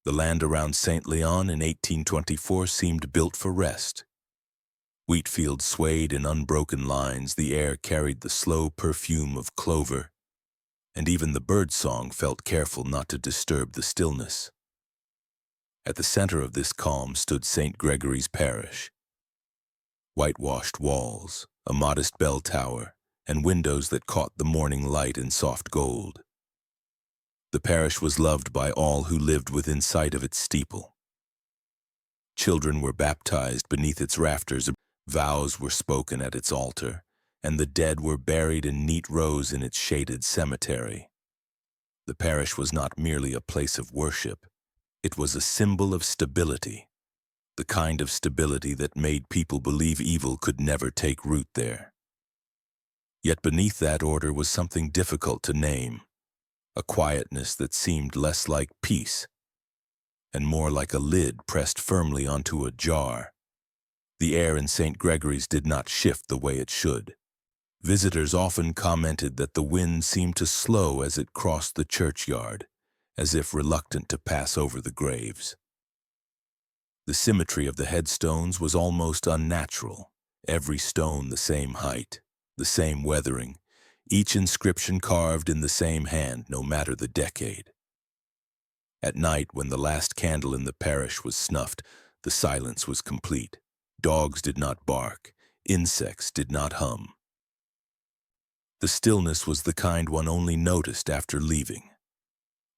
The land around St. Leon in 1824 seemed built for rest. Wheat fields swayed in unbroken lines, the air carried the slow perfume of clover, and even the bird song felt careful not to disturb the stillness. At the center of this calm stood Saint Gregory's parish. Whitewashed walls, a modest bell tower, and windows that caught the morning light in soft gold. The parish was loved by all who lived within sight of its steeple. Children were baptized beneath its rafters, vows were spoken at its altar, and the dead were buried in neat rows in its shaded cemetery. The parish was not merely a place of worship, it was a symbol of stability, the kind of stability that made people believe evil could never take root there. Yet beneath that order was something difficult to name, a quietness that seemed less like peace and more like a lid pressed firmly onto a jar. The air in St. Gregory's did not shift the way it should. Visitors often commented that the wind seemed to slow as it crossed the churchyard, as if reluctant to pass over the graves. The symmetry of the headstones was almost unnatural, every stone the same height, the same weathering, each inscription carved in the same hand, no matter the decade. At night, when the last candle in the parish was snuffed, the silence was complete. Dogs did not bark, insects did not hum. The stillness was the kind one only noticed after leaving.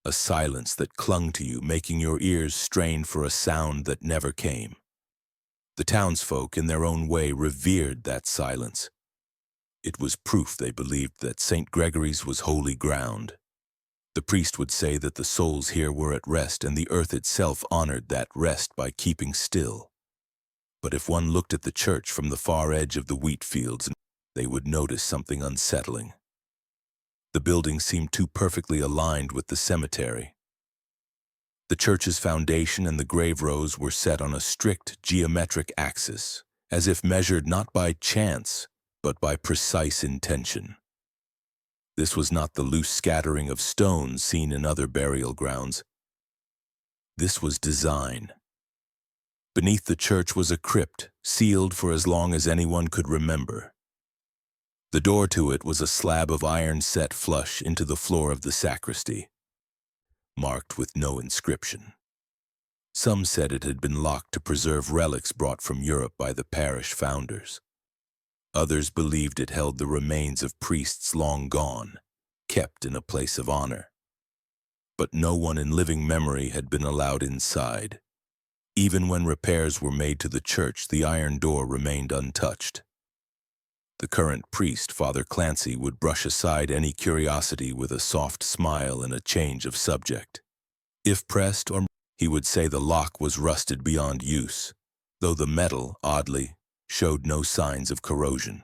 A silence that clung to you, making your ears strain for a sound that never came. The townsfolk, in their own way, revered that silence. It was proof they believed that St. Gregory's was holy ground. The priest would say that the souls here were at rest, and the earth itself honored that rest by keeping still. But if one looked at the church from the far edge of the wheat fields, they would notice something unsettling. The building seemed too perfectly aligned with the cemetery. The church's foundation and the grave rows were set on a strict geometric axis, as if measured not by chance, but by precise intention. This was not the loose scattering of stones seen in other burial grounds. This was design. Beneath the church was a crypt, sealed for as long as anyone could remember. The door to it was a slab of iron set flush into the floor of the sacristy, marked with no inscription. Some said it had been locked to preserve relics brought from Europe by the parish founders. Others believed it held the remains of priests long gone, kept in a place of honor. But no one in living memory had been allowed inside. Even when repairs were made to the church, the iron door remained untouched. The current priest, Father Clancy, would brush aside any curiosity with a soft smile and a change of subject. If pressed, he would say the lock was rusted beyond use, though the metal, oddly, showed no signs of corrosion.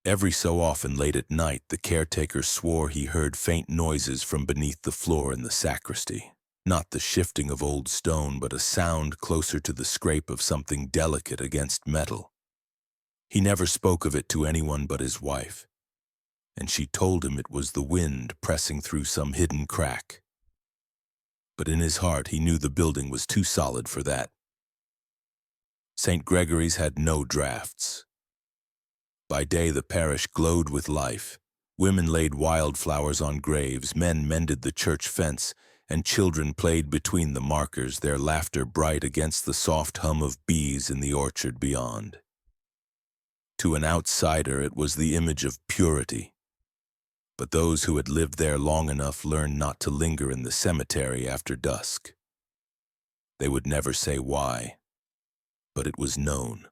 Every so often late at night, the caretaker swore he heard faint noises from beneath the floor in the sacristy. Not the shifting of old stone, but a sound closer to the scrape of something delicate against metal. He never spoke of it to anyone but his wife, and she told him it was the wind pressing through some hidden crack. But in his heart he knew the building was too solid for that. St. Gregory's had no drafts. By day the parish glowed with life. Women laid wildflowers on graves, men mended the church fence, and children played between the markers, their laughter bright against the soft hum of bees in the orchard beyond. To an outsider it was the image of purity. But those who had lived there long enough learned not to linger in the cemetery after dusk. They would never say why, but it was known.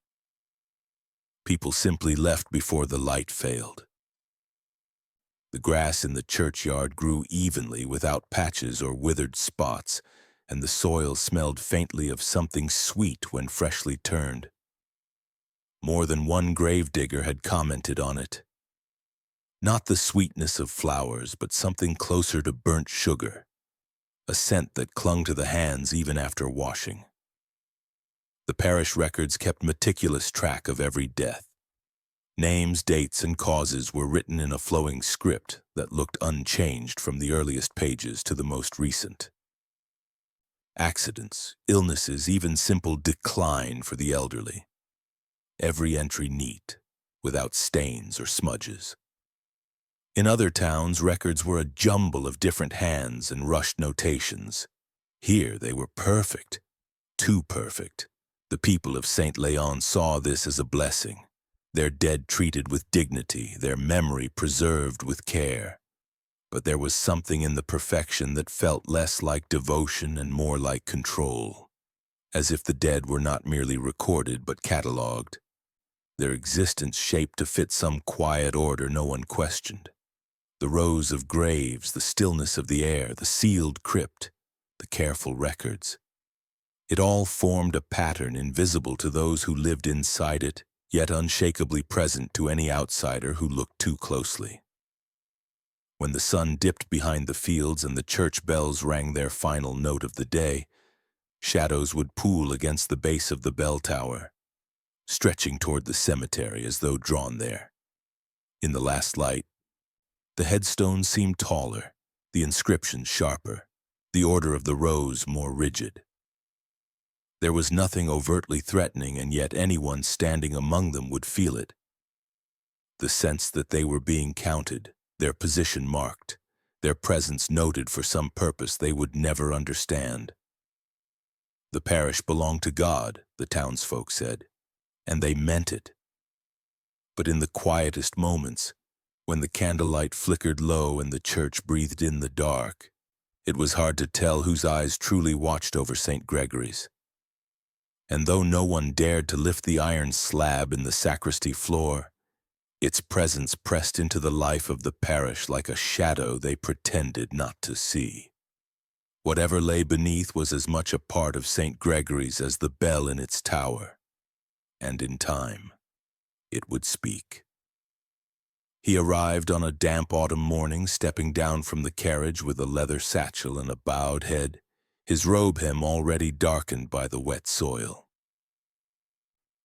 People simply left before the light failed. The grass in the churchyard grew evenly without patches or withered spots, and the soil smelled faintly of something sweet when freshly turned. More than one gravedigger had commented on it. Not the sweetness of flowers, but something closer to burnt sugar, a scent that clung to the hands even after washing. The parish records kept meticulous track of every death. Names, dates, and causes were written in a flowing script that looked unchanged from the earliest pages to the most recent. Accidents, illnesses, even simple decline for the elderly. Every entry neat, without stains or smudges. In other towns, records were a jumble of different hands and rushed notations. Here they were perfect, too perfect. The people of St. Leon saw this as a blessing, their dead treated with dignity, their memory preserved with care. But there was something in the perfection that felt less like devotion and more like control, as if the dead were not merely recorded but catalogued, their existence shaped to fit some quiet order no one questioned. The rows of graves, the stillness of the air, the sealed crypt, the careful records. It all formed a pattern invisible to those who lived inside it, yet unshakably present to any outsider who looked too closely. When the sun dipped behind the fields and the church bells rang their final note of the day, shadows would pool against the base of the bell tower, stretching toward the cemetery as though drawn there. In the last light, the headstones seemed taller, the inscriptions sharper, the order of the rows more rigid. There was nothing overtly threatening, and yet anyone standing among them would feel it. The sense that they were being counted, their position marked, their presence noted for some purpose they would never understand. The parish belonged to God, the townsfolk said, and they meant it. But in the quietest moments, when the candlelight flickered low and the church breathed in the dark, it was hard to tell whose eyes truly watched over Saint Gregory's. And though no one dared to lift the iron slab in the sacristy floor, its presence pressed into the life of the parish like a shadow they pretended not to see. Whatever lay beneath was as much a part of Saint Gregory's as the bell in its tower, and in time, it would speak. He arrived on a damp autumn morning, stepping down from the carriage with a leather satchel and a bowed head, his robe hem already darkened by the wet soil.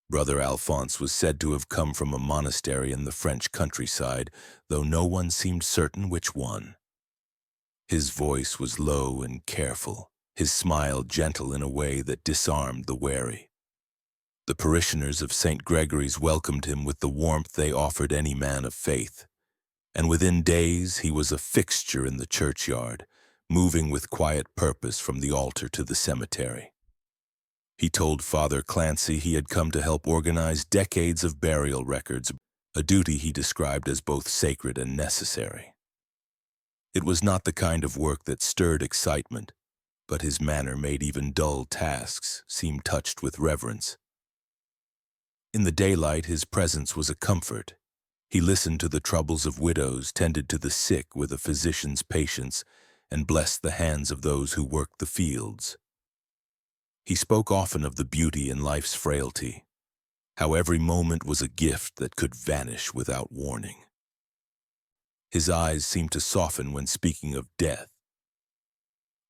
Brother Alphonse was said to have come from a monastery in the French countryside, though no one seemed certain which one. His voice was low and careful, his smile gentle in a way that disarmed the wary. The parishioners of Saint Gregory's welcomed him with the warmth they offered any man of faith, and within days he was a fixture in the churchyard, moving with quiet purpose from the altar to the cemetery. He told Father Clancy he had come to help organize decades of burial records, a duty he described as both sacred and necessary. It was not the kind of work that stirred excitement, but his manner made even dull tasks seem touched with reverence. In the daylight, his presence was a comfort. He listened to the troubles of widows, tended to the sick with a physician's patience, and blessed the hands of those who worked the fields. He spoke often of the beauty in life's frailty, how every moment was a gift that could vanish without warning. His eyes seemed to soften when speaking of death,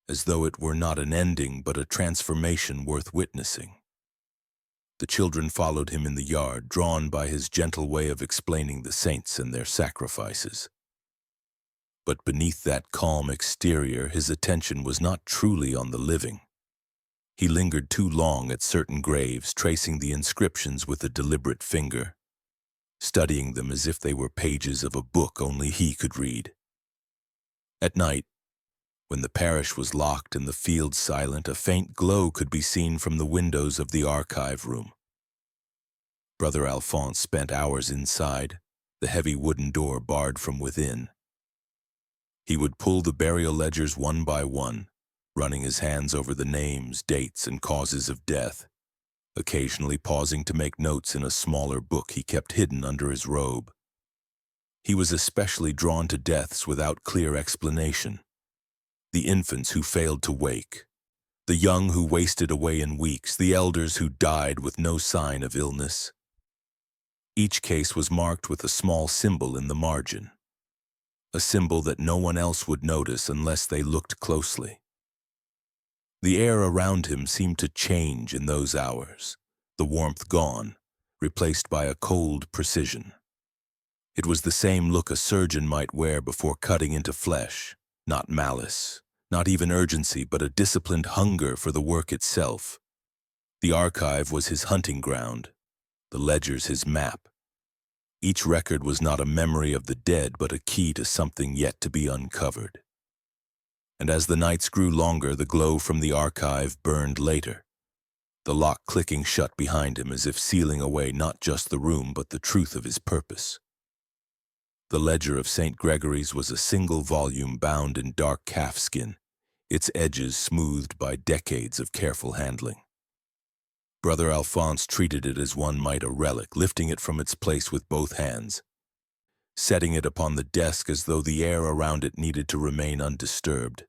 as though it were not an ending but a transformation worth witnessing. The children followed him in the yard, drawn by his gentle way of explaining the saints and their sacrifices. But beneath that calm exterior, his attention was not truly on the living. He lingered too long at certain graves, tracing the inscriptions with a deliberate finger, studying them as if they were pages of a book only he could read. At night, when the parish was locked and the fields silent, a faint glow could be seen from the windows of the archive room. Brother Alphonse spent hours inside, the heavy wooden door barred from within. He would pull the burial ledgers one by one, running his hands over the names, dates, and causes of death, occasionally pausing to make notes in a smaller book he kept hidden under his robe. He was especially drawn to deaths without clear explanation. The infants who failed to wake, the young who wasted away in weeks, the elders who died with no sign of illness. Each case was marked with a small symbol in the margin, a symbol that no one else would notice unless they looked closely. The air around him seemed to change in those hours, the warmth gone, replaced by a cold precision. It was the same look a surgeon might wear before cutting into flesh, not malice, Not even urgency, but a disciplined hunger for the work itself. The archive was his hunting ground, the ledgers his map. Each record was not a memory of the dead, but a key to something yet to be uncovered. And as the nights grew longer, the glow from the archive burned later, the lock clicking shut behind him as if sealing away not just the room, but the truth of his purpose. The ledger of Saint Gregory's was a single volume bound in dark calfskin, its edges smoothed by decades of careful handling. Brother Alphonse treated it as one might a relic, lifting it from its place with both hands, setting it upon the desk as though the air around it needed to remain undisturbed.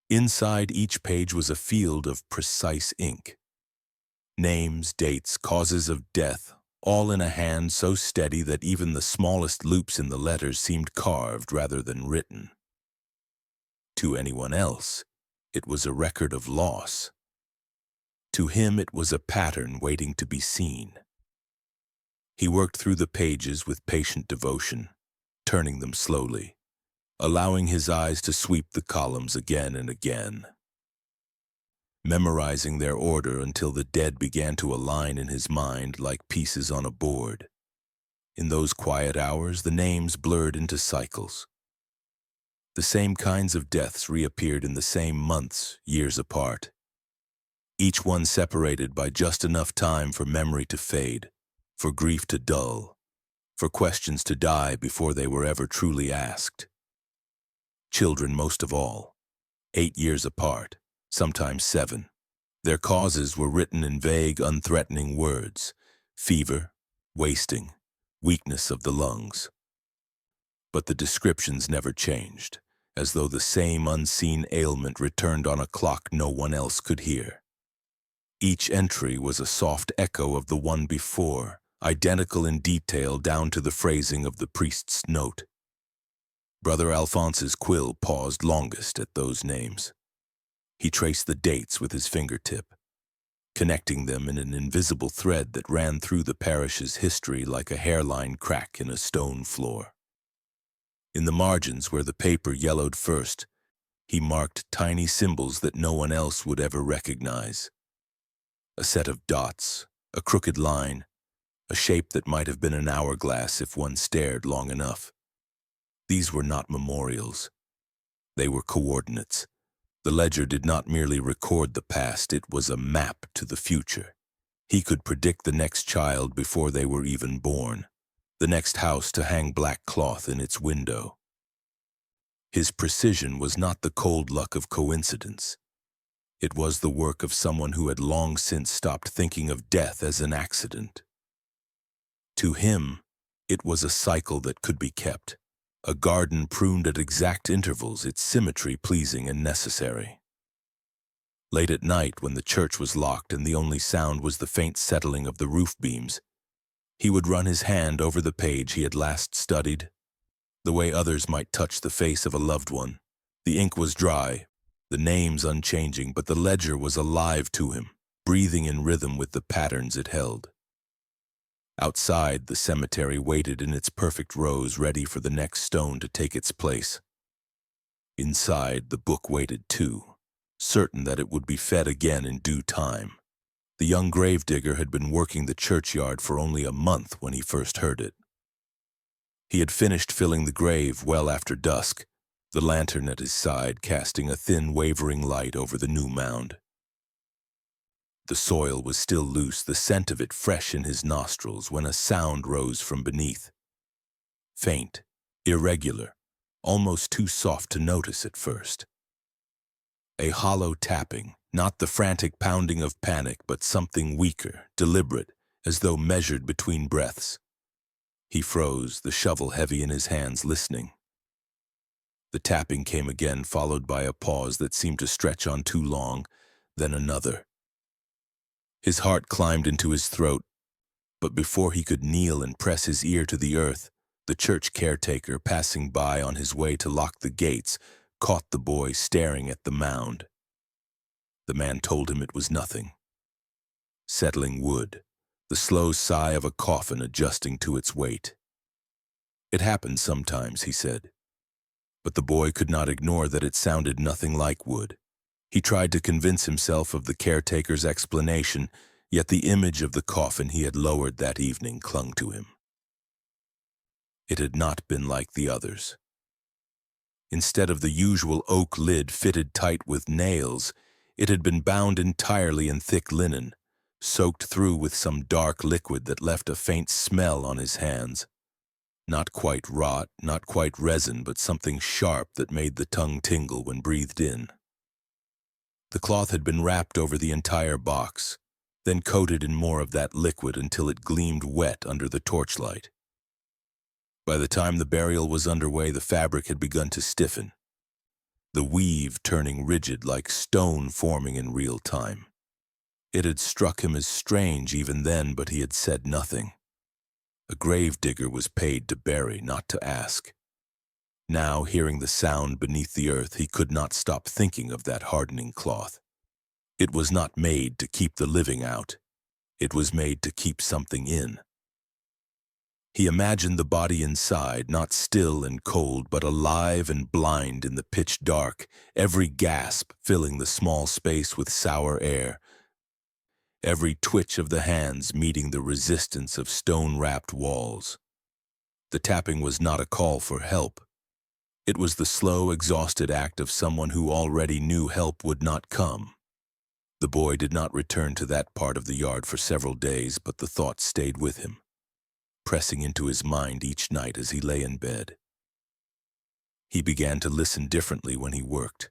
Inside each page was a field of precise ink. Names, dates, causes of death, all in a hand so steady that even the smallest loops in the letters seemed carved rather than written. To anyone else, it was a record of loss. To him, it was a pattern waiting to be seen. He worked through the pages with patient devotion, turning them slowly, allowing his eyes to sweep the columns again and again, memorizing their order until the dead began to align in his mind like pieces on a board. In those quiet hours, the names blurred into cycles. The same kinds of deaths reappeared in the same months, years apart, each one separated by just enough time for memory to fade, for grief to dull, for questions to die before they were ever truly asked. Children most of all, 8 years apart, sometimes 7. Their causes were written in vague, unthreatening words: fever, wasting, weakness of the lungs. But the descriptions never changed, as though the same unseen ailment returned on a clock no one else could hear. Each entry was a soft echo of the one before, identical in detail down to the phrasing of the priest's note. Brother Alphonse's quill paused longest at those names. He traced the dates with his fingertip, connecting them in an invisible thread that ran through the parish's history like a hairline crack in a stone floor. In the margins where the paper yellowed first, he marked tiny symbols that no one else would ever recognize. A set of dots, a crooked line, a shape that might have been an hourglass if one stared long enough. These were not memorials. They were coordinates. The ledger did not merely record the past, it was a map to the future. He could predict the next child before they were even born, the next house to hang black cloth in its window. His precision was not the cold luck of coincidence. It was the work of someone who had long since stopped thinking of death as an accident. To him, it was a cycle that could be kept, a garden pruned at exact intervals, its symmetry pleasing and necessary. Late at night, when the church was locked and the only sound was the faint settling of the roof beams, he would run his hand over the page he had last studied, the way others might touch the face of a loved one. The ink was dry, the names unchanging, but the ledger was alive to him, breathing in rhythm with the patterns it held. Outside, the cemetery waited in its perfect rows, ready for the next stone to take its place. Inside, the book waited too, certain that it would be fed again in due time. The young gravedigger had been working the churchyard for only a month when he first heard it. He had finished filling the grave well after dusk, the lantern at his side casting a thin, wavering light over the new mound. The soil was still loose, the scent of it fresh in his nostrils, when a sound rose from beneath. Faint, irregular, almost too soft to notice at first. A hollow tapping, not the frantic pounding of panic, but something weaker, deliberate, as though measured between breaths. He froze, the shovel heavy in his hands, listening. The tapping came again, followed by a pause that seemed to stretch on too long, then another. His heart climbed into his throat, but before he could kneel and press his ear to the earth, the church caretaker, passing by on his way to lock the gates, caught the boy staring at the mound. The man told him it was nothing. Settling wood, the slow sigh of a coffin adjusting to its weight. It happens sometimes, he said. But the boy could not ignore that it sounded nothing like wood. He tried to convince himself of the caretaker's explanation, yet the image of the coffin he had lowered that evening clung to him. It had not been like the others. Instead of the usual oak lid fitted tight with nails, it had been bound entirely in thick linen, soaked through with some dark liquid that left a faint smell on his hands. Not quite rot, not quite resin, but something sharp that made the tongue tingle when breathed in. The cloth had been wrapped over the entire box, then coated in more of that liquid until it gleamed wet under the torchlight. By the time the burial was underway, the fabric had begun to stiffen, the weave turning rigid like stone forming in real time. It had struck him as strange even then, but he had said nothing. A grave digger was paid to bury, not to ask. Now, hearing the sound beneath the earth, he could not stop thinking of that hardening cloth. It was not made to keep the living out. It was made to keep something in. He imagined the body inside, not still and cold, but alive and blind in the pitch dark, every gasp filling the small space with sour air, every twitch of the hands meeting the resistance of stone-wrapped walls. The tapping was not a call for help. It was the slow, exhausted act of someone who already knew help would not come. The boy did not return to that part of the yard for several days, but the thought stayed with him, pressing into his mind each night as he lay in bed. He began to listen differently when he worked,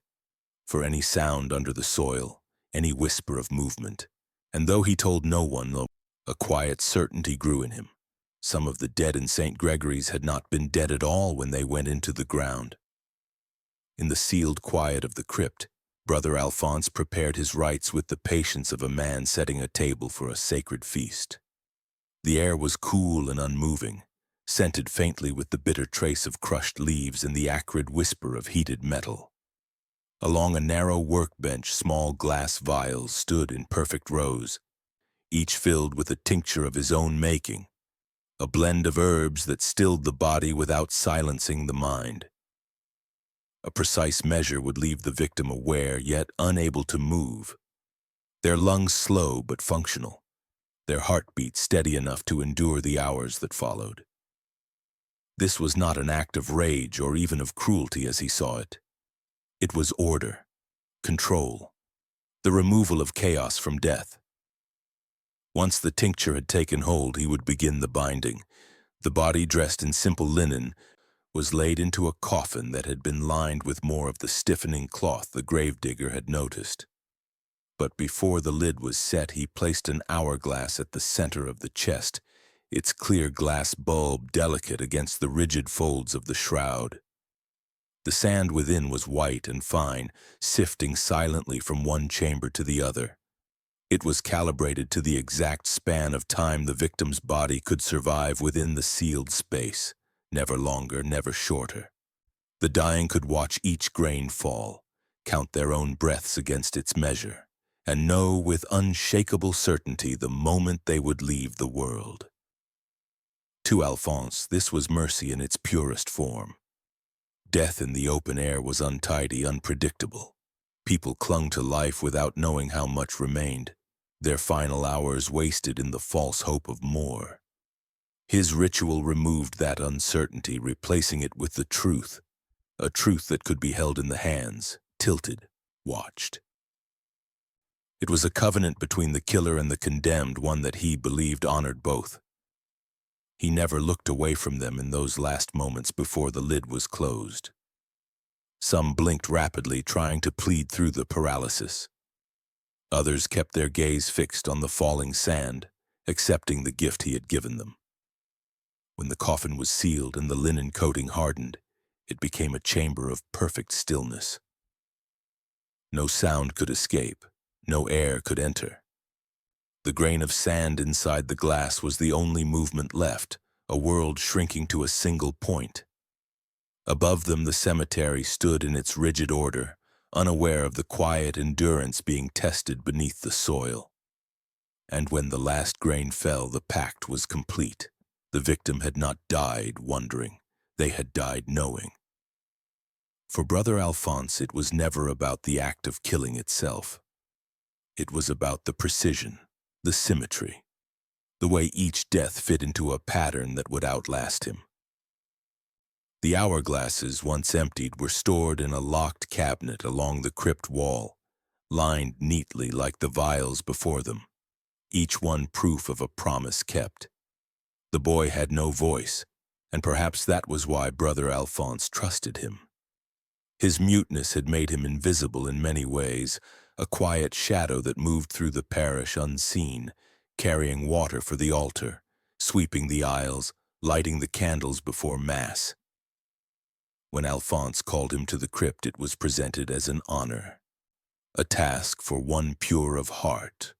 for any sound under the soil, any whisper of movement. And though he told no one, a quiet certainty grew in him. Some of the dead in Saint Gregory's had not been dead at all when they went into the ground. In the sealed quiet of the crypt, Brother Alphonse prepared his rites with the patience of a man setting a table for a sacred feast. The air was cool and unmoving, scented faintly with the bitter trace of crushed leaves and the acrid whisper of heated metal. Along a narrow workbench, small glass vials stood in perfect rows, each filled with a tincture of his own making, a blend of herbs that stilled the body without silencing the mind. A precise measure would leave the victim aware, yet unable to move, their lungs slow but functional, their heartbeat steady enough to endure the hours that followed. This was not an act of rage or even of cruelty as he saw it. It was order, control, the removal of chaos from death. Once the tincture had taken hold, he would begin the binding. The body, dressed in simple linen, was laid into a coffin that had been lined with more of the stiffening cloth the gravedigger had noticed. But before the lid was set, he placed an hourglass at the center of the chest, its clear glass bulb delicate against the rigid folds of the shroud. The sand within was white and fine, sifting silently from one chamber to the other. It was calibrated to the exact span of time the victim's body could survive within the sealed space, never longer, never shorter. The dying could watch each grain fall, count their own breaths against its measure, and know with unshakable certainty the moment they would leave the world. To Alphonse, this was mercy in its purest form. Death in the open air was untidy, unpredictable. People clung to life without knowing how much remained, their final hours wasted in the false hope of more. His ritual removed that uncertainty, replacing it with the truth, a truth that could be held in the hands, tilted, watched. It was a covenant between the killer and the condemned, one that he believed honored both. He never looked away from them in those last moments before the lid was closed. Some blinked rapidly, trying to plead through the paralysis. Others kept their gaze fixed on the falling sand, accepting the gift he had given them. When the coffin was sealed and the linen coating hardened, it became a chamber of perfect stillness. No sound could escape, no air could enter. The grain of sand inside the glass was the only movement left, a world shrinking to a single point. Above them the cemetery stood in its rigid order, unaware of the quiet endurance being tested beneath the soil. And when the last grain fell, the pact was complete. The victim had not died wondering, they had died knowing. For Brother Alphonse, it was never about the act of killing itself. It was about the precision, the symmetry, the way each death fit into a pattern that would outlast him. The hourglasses, once emptied, were stored in a locked cabinet along the crypt wall, lined neatly like the vials before them, each one proof of a promise kept. The boy had no voice, and perhaps that was why Brother Alphonse trusted him. His muteness had made him invisible in many ways, a quiet shadow that moved through the parish unseen, carrying water for the altar, sweeping the aisles, lighting the candles before Mass. When Alphonse called him to the crypt, it was presented as an honor, a task for one pure of heart.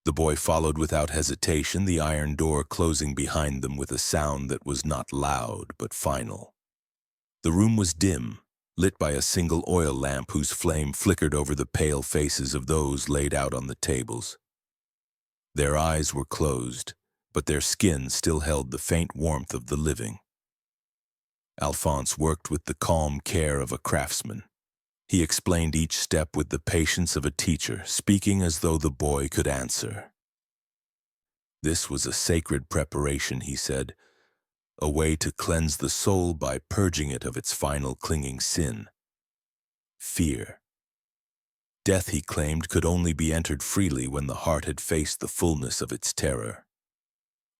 The boy followed without hesitation, the iron door closing behind them with a sound that was not loud but final. The room was dim, lit by a single oil lamp whose flame flickered over the pale faces of those laid out on the tables. Their eyes were closed, but their skin still held the faint warmth of the living. Alphonse worked with the calm care of a craftsman. He explained each step with the patience of a teacher, speaking as though the boy could answer. This was a sacred preparation, he said, a way to cleanse the soul by purging it of its final clinging sin, fear. Death, he claimed, could only be entered freely when the heart had faced the fullness of its terror.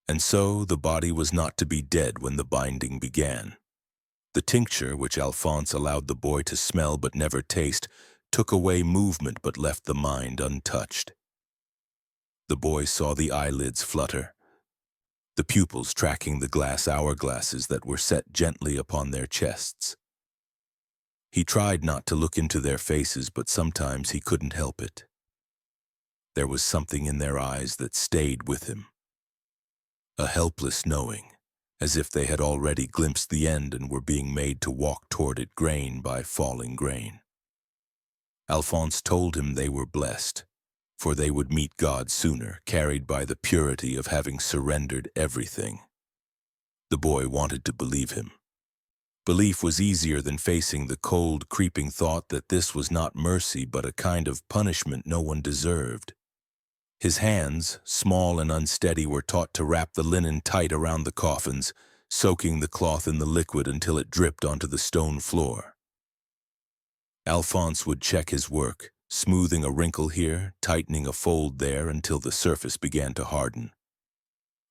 And so the body was not to be dead when the binding began. The tincture, which Alphonse allowed the boy to smell but never taste, took away movement but left the mind untouched. The boy saw the eyelids flutter, the pupils tracking the glass hourglasses that were set gently upon their chests. He tried not to look into their faces, but sometimes he couldn't help it. There was something in their eyes that stayed with him, a helpless knowing, as if they had already glimpsed the end and were being made to walk toward it grain by falling grain. Alphonse told him they were blessed, for they would meet God sooner, carried by the purity of having surrendered everything. The boy wanted to believe him. Belief was easier than facing the cold, creeping thought that this was not mercy but a kind of punishment no one deserved. His hands, small and unsteady, were taught to wrap the linen tight around the coffins, soaking the cloth in the liquid until it dripped onto the stone floor. Alphonse would check his work, smoothing a wrinkle here, tightening a fold there until the surface began to harden.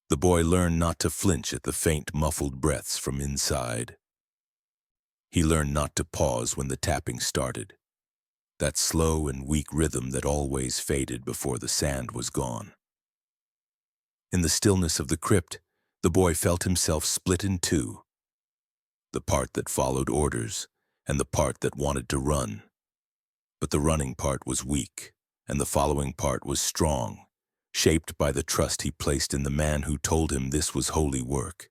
The boy learned not to flinch at the faint, muffled breaths from inside. He learned not to pause when the tapping started, that slow and weak rhythm that always faded before the sand was gone. In the stillness of the crypt, the boy felt himself split in two, the part that followed orders and the part that wanted to run. But the running part was weak, and the following part was strong, shaped by the trust he placed in the man who told him this was holy work.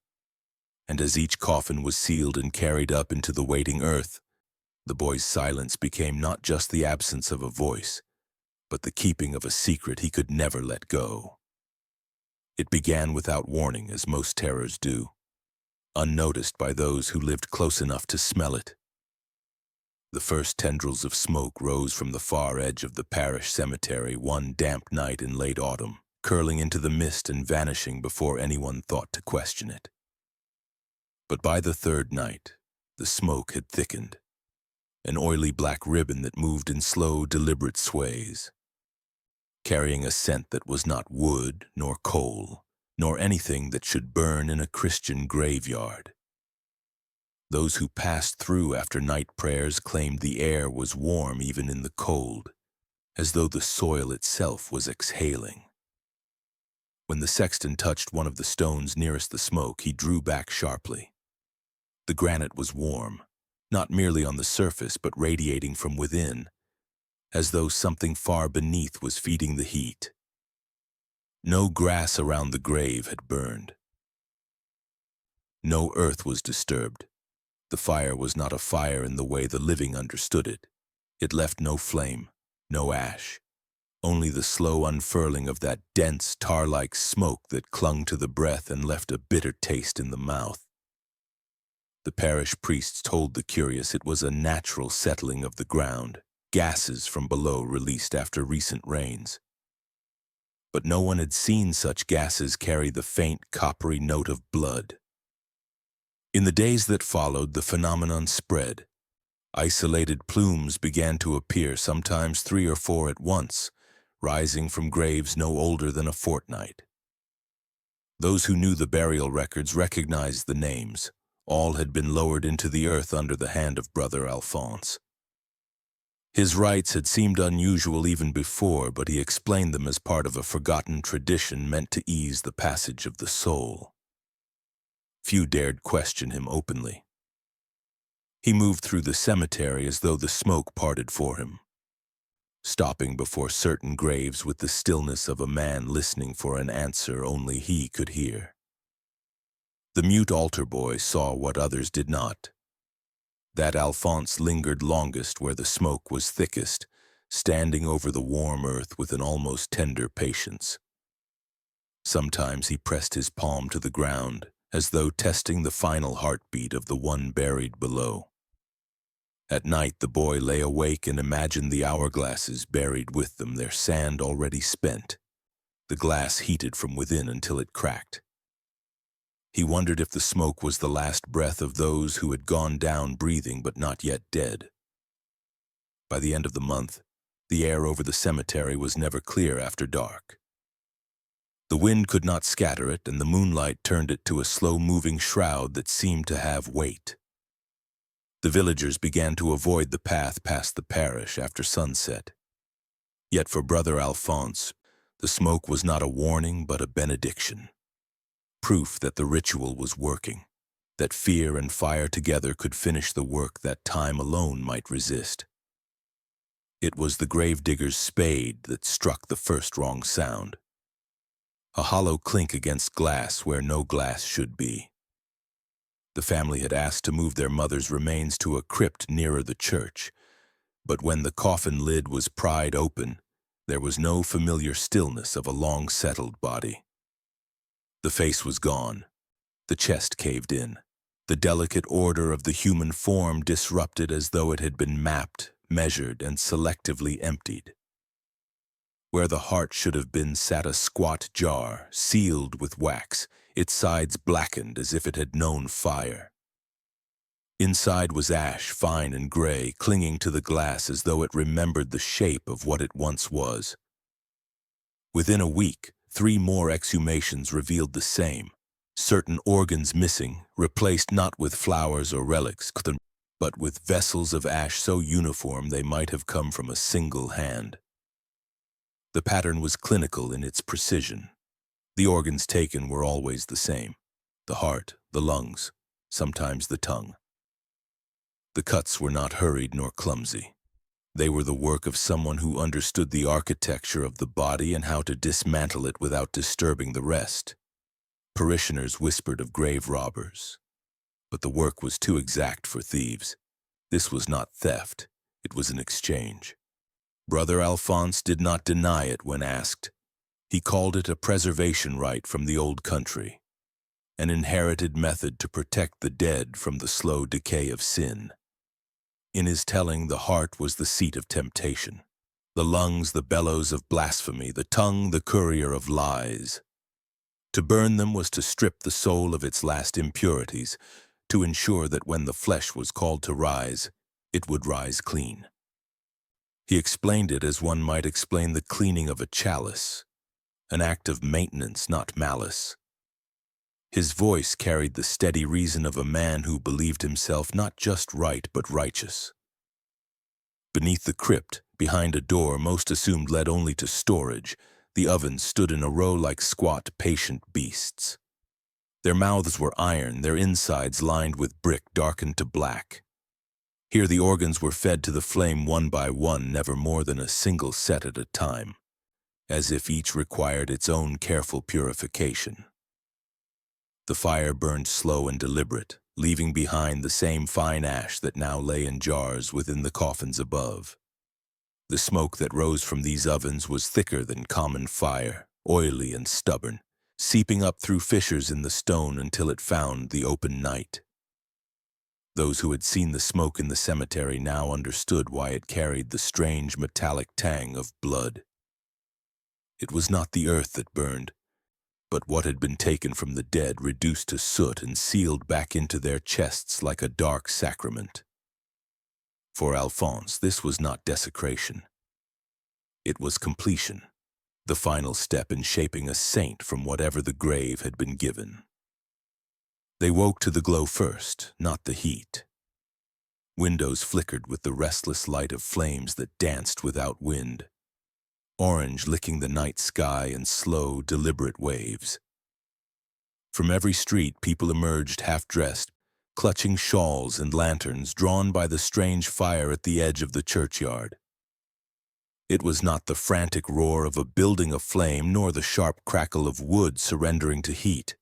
And as each coffin was sealed and carried up into the waiting earth, the boy's silence became not just the absence of a voice, but the keeping of a secret he could never let go. It began without warning, as most terrors do, unnoticed by those who lived close enough to smell it. The first tendrils of smoke rose from the far edge of the parish cemetery one damp night in late autumn, curling into the mist and vanishing before anyone thought to question it. But by the third night, the smoke had thickened, an oily black ribbon that moved in slow, deliberate sways, carrying a scent that was not wood nor coal, nor anything that should burn in a Christian graveyard. Those who passed through after night prayers claimed the air was warm even in the cold, as though the soil itself was exhaling. When the sexton touched one of the stones nearest the smoke, he drew back sharply. The granite was warm, not merely on the surface but radiating from within, as though something far beneath was feeding the heat. No grass around the grave had burned. No earth was disturbed. The fire was not a fire in the way the living understood it. It left no flame, no ash, only the slow unfurling of that dense, tar-like smoke that clung to the breath and left a bitter taste in the mouth. The parish priests told the curious it was a natural settling of the ground, gases from below released after recent rains. But no one had seen such gases carry the faint, coppery note of blood. In the days that followed, the phenomenon spread. Isolated plumes began to appear, sometimes 3 or 4 at once, rising from graves no older than a fortnight. Those who knew the burial records recognized the names. All had been lowered into the earth under the hand of Brother Alphonse. His rites had seemed unusual even before, but he explained them as part of a forgotten tradition meant to ease the passage of the soul. Few dared question him openly. He moved through the cemetery as though the smoke parted for him, stopping before certain graves with the stillness of a man listening for an answer only he could hear. The mute altar boy saw what others did not. That Alphonse lingered longest where the smoke was thickest, standing over the warm earth with an almost tender patience. Sometimes he pressed his palm to the ground, as though testing the final heartbeat of the one buried below. At night the boy lay awake and imagined the hourglasses buried with them, their sand already spent, the glass heated from within until it cracked. He wondered if the smoke was the last breath of those who had gone down breathing but not yet dead. By the end of the month, the air over the cemetery was never clear after dark. The wind could not scatter it, and the moonlight turned it to a slow-moving shroud that seemed to have weight. The villagers began to avoid the path past the parish after sunset. Yet for Brother Alphonse, the smoke was not a warning but a benediction. Proof that the ritual was working, that fear and fire together could finish the work that time alone might resist. It was the gravedigger's spade that struck the first wrong sound. A hollow clink against glass where no glass should be. The family had asked to move their mother's remains to a crypt nearer the church, but when the coffin lid was pried open, there was no familiar stillness of a long-settled body. The face was gone, the chest caved in, the delicate order of the human form disrupted as though it had been mapped, measured, and selectively emptied. Where the heart should have been sat a squat jar, sealed with wax, its sides blackened as if it had known fire. Inside was ash, fine and gray, clinging to the glass as though it remembered the shape of what it once was. Within a week, 3 more exhumations revealed the same, certain organs missing, replaced not with flowers or relics, but with vessels of ash so uniform they might have come from a single hand. The pattern was clinical in its precision. The organs taken were always the same: the heart, the lungs, sometimes the tongue. The cuts were not hurried nor clumsy. They were the work of someone who understood the architecture of the body and how to dismantle it without disturbing the rest. Parishioners whispered of grave robbers, but the work was too exact for thieves. This was not theft, it was an exchange. Brother Alphonse did not deny it when asked. He called it a preservation rite from the old country, an inherited method to protect the dead from the slow decay of sin. In his telling, the heart was the seat of temptation, the lungs the bellows of blasphemy, the tongue the courier of lies. To burn them was to strip the soul of its last impurities, to ensure that when the flesh was called to rise, it would rise clean. He explained it as one might explain the cleaning of a chalice, an act of maintenance, not malice. His voice carried the steady reason of a man who believed himself not just right but righteous. Beneath the crypt, behind a door most assumed led only to storage, the ovens stood in a row like squat, patient beasts. Their mouths were iron, their insides lined with brick darkened to black. Here the organs were fed to the flame one by one, never more than a single set at a time, as if each required its own careful purification. The fire burned slow and deliberate, leaving behind the same fine ash that now lay in jars within the coffins above. The smoke that rose from these ovens was thicker than common fire, oily and stubborn, seeping up through fissures in the stone until it found the open night. Those who had seen the smoke in the cemetery now understood why it carried the strange metallic tang of blood. It was not the earth that burned, but what had been taken from the dead reduced to soot and sealed back into their chests like a dark sacrament. For Alphonse, this was not desecration. It was completion, the final step in shaping a saint from whatever the grave had been given. They woke to the glow first, not the heat. Windows flickered with the restless light of flames that danced without wind, orange licking the night sky in slow, deliberate waves. From every street, people emerged half-dressed, clutching shawls and lanterns drawn by the strange fire at the edge of the churchyard. It was not the frantic roar of a building aflame nor the sharp crackle of wood surrendering to heat.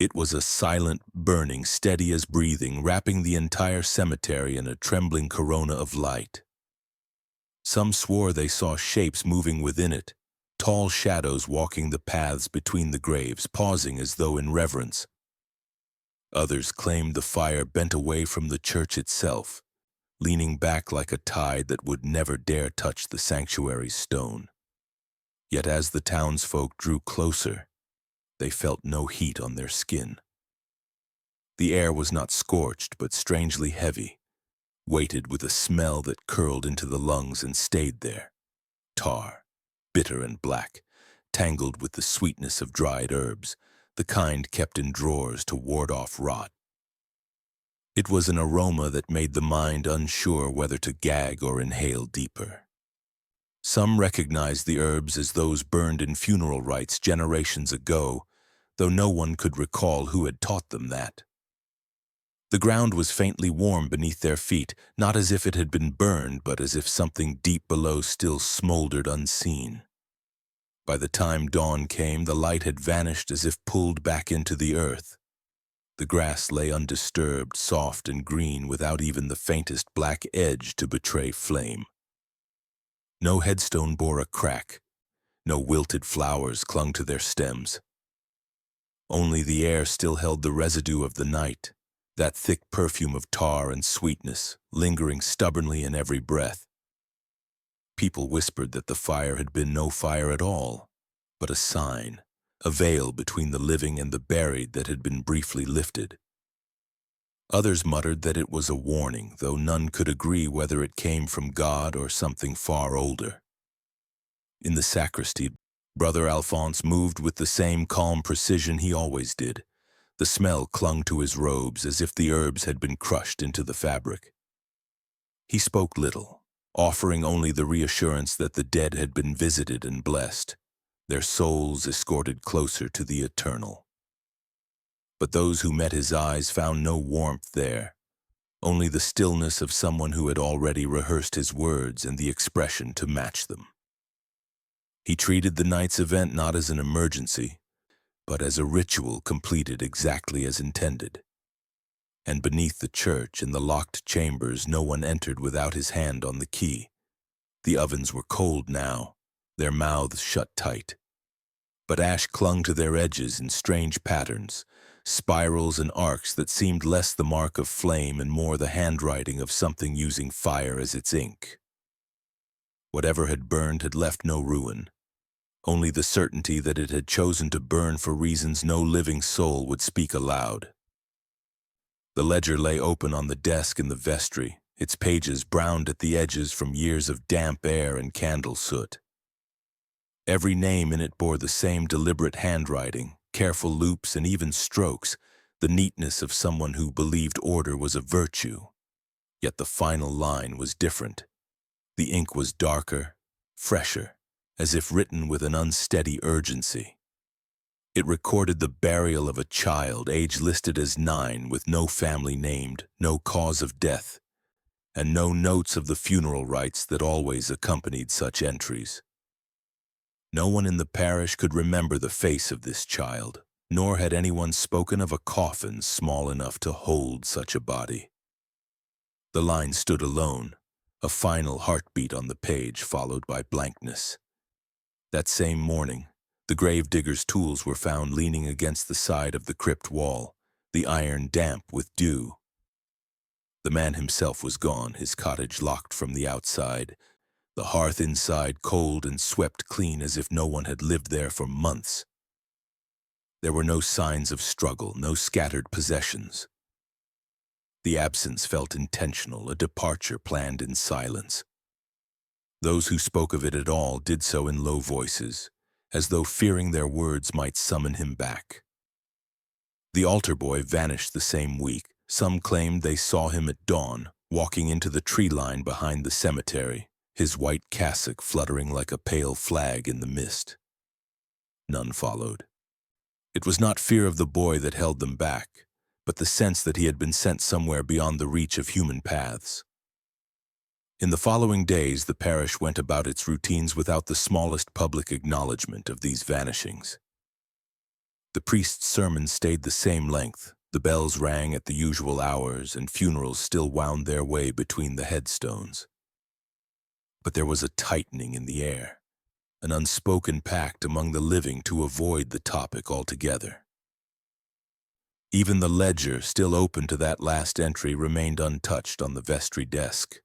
It was a silent burning, steady as breathing, wrapping the entire cemetery in a trembling corona of light. Some swore they saw shapes moving within it, tall shadows walking the paths between the graves, pausing as though in reverence. Others claimed the fire bent away from the church itself, leaning back like a tide that would never dare touch the sanctuary's stone. Yet as the townsfolk drew closer, they felt no heat on their skin. The air was not scorched, but strangely heavy, weighted with a smell that curled into the lungs and stayed there. Tar, bitter and black, tangled with the sweetness of dried herbs, the kind kept in drawers to ward off rot. It was an aroma that made the mind unsure whether to gag or inhale deeper. Some recognized the herbs as those burned in funeral rites generations ago, though no one could recall who had taught them that. The ground was faintly warm beneath their feet, not as if it had been burned, but as if something deep below still smoldered unseen. By the time dawn came, the light had vanished as if pulled back into the earth. The grass lay undisturbed, soft and green, without even the faintest black edge to betray flame. No headstone bore a crack. No wilted flowers clung to their stems. Only the air still held the residue of the night, that thick perfume of tar and sweetness, lingering stubbornly in every breath. People whispered that the fire had been no fire at all, but a sign, a veil between the living and the buried that had been briefly lifted. Others muttered that it was a warning, though none could agree whether it came from God or something far older. In the sacristy, Brother Alphonse moved with the same calm precision he always did. The smell clung to his robes as if the herbs had been crushed into the fabric. He spoke little, offering only the reassurance that the dead had been visited and blessed, their souls escorted closer to the eternal. But those who met his eyes found no warmth there, only the stillness of someone who had already rehearsed his words and the expression to match them. He treated the night's event not as an emergency, but as a ritual completed exactly as intended. And beneath the church, in the locked chambers, no one entered without his hand on the key. The ovens were cold now, their mouths shut tight. But ash clung to their edges in strange patterns, spirals and arcs that seemed less the mark of flame and more the handwriting of something using fire as its ink. Whatever had burned had left no ruin, only the certainty that it had chosen to burn for reasons no living soul would speak aloud. The ledger lay open on the desk in the vestry, its pages browned at the edges from years of damp air and candle soot. Every name in it bore the same deliberate handwriting, careful loops and even strokes, the neatness of someone who believed order was a virtue. Yet the final line was different. The ink was darker, fresher, as if written with an unsteady urgency. It recorded the burial of a child, age listed as 9, with no family named, no cause of death, and no notes of the funeral rites that always accompanied such entries. No one in the parish could remember the face of this child, nor had anyone spoken of a coffin small enough to hold such a body. The line stood alone, a final heartbeat on the page followed by blankness. That same morning, the gravedigger's tools were found leaning against the side of the crypt wall, the iron damp with dew. The man himself was gone, his cottage locked from the outside, the hearth inside cold and swept clean as if no one had lived there for months. There were no signs of struggle, no scattered possessions. The absence felt intentional, a departure planned in silence. Those who spoke of it at all did so in low voices, as though fearing their words might summon him back. The altar boy vanished the same week. Some claimed they saw him at dawn, walking into the tree line behind the cemetery, his white cassock fluttering like a pale flag in the mist. None followed. It was not fear of the boy that held them back, but the sense that he had been sent somewhere beyond the reach of human paths. In the following days, the parish went about its routines without the smallest public acknowledgement of these vanishings. The priest's sermon stayed the same length, the bells rang at the usual hours, and funerals still wound their way between the headstones. But there was a tightening in the air, an unspoken pact among the living to avoid the topic altogether. Even the ledger, still open to that last entry, remained untouched on the vestry desk.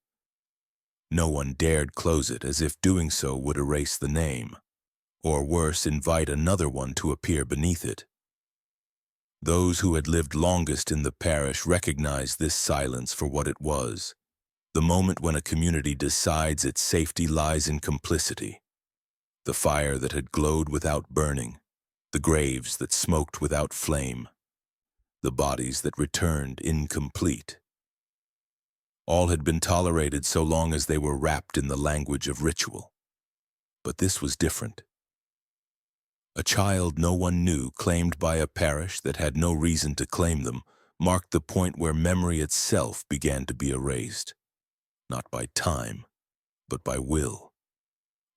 No one dared close it, as if doing so would erase the name, or worse, invite another one to appear beneath it. Those who had lived longest in the parish recognized this silence for what it was, the moment when a community decides its safety lies in complicity, the fire that had glowed without burning, the graves that smoked without flame, the bodies that returned incomplete. All had been tolerated so long as they were wrapped in the language of ritual. But this was different. A child no one knew, claimed by a parish that had no reason to claim them, marked the point where memory itself began to be erased. Not by time, but by will.